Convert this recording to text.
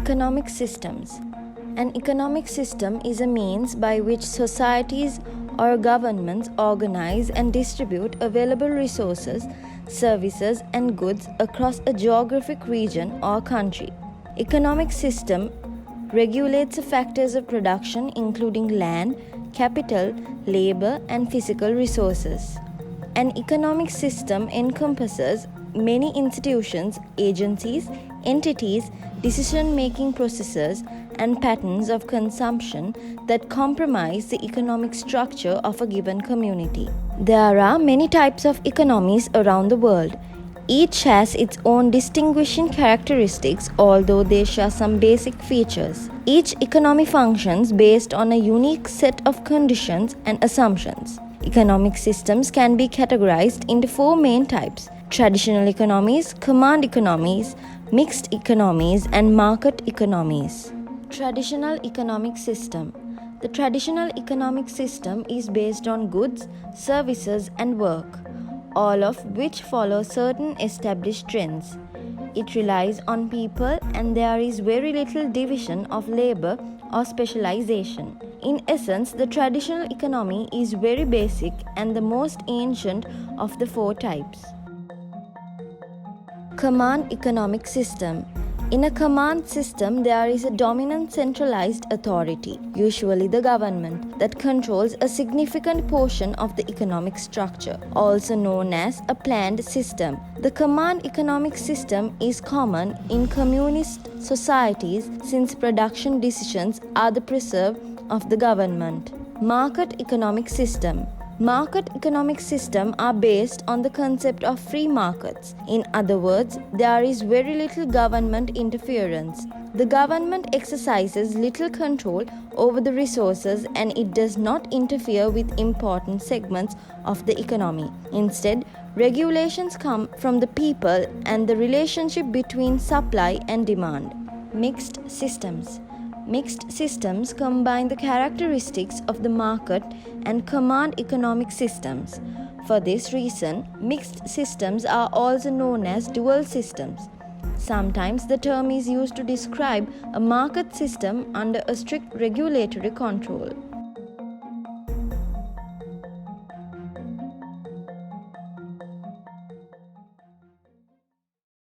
Economic systems. An economic system is a means by which societies or governments organize and distribute available resources, services, and goods across a geographic region or country. Economic system regulates the factors of production including land, capital, labor, and physical resources. An economic system encompasses many institutions, agencies, entities, decision-making processes, and patterns of consumption that comprise the economic structure of a given community. There are many types of economies around the world. Each has its own distinguishing characteristics, although they share some basic features. Each economy functions based on a unique set of conditions and assumptions. Economic systems can be categorized into four main types: traditional economies, command economies, mixed economies, and market economies. Traditional economic system. The traditional economic system is based on goods, services, and work, all of which follow certain established trends. It relies on people, and there is very little division of labor or specialization. In essence, the traditional economy is very basic and the most ancient of the four types. Command economic system. In a command system, there is a dominant centralized authority, usually the government, that controls a significant portion of the economic structure, also known as a planned system. The command economic system is common in communist societies since production decisions are the preserve of the government. Market economic system. Market economic systems are based on the concept of free markets. In other words, there is very little government interference. The government exercises little control over the resources and it does not interfere with important segments of the economy. Instead, regulations come from the people and the relationship between supply and demand. Mixed systems. Mixed systems combine the characteristics of the market and command economic systems. For this reason, mixed systems are also known as dual systems. Sometimes the term is used to describe a market system under a strict regulatory control.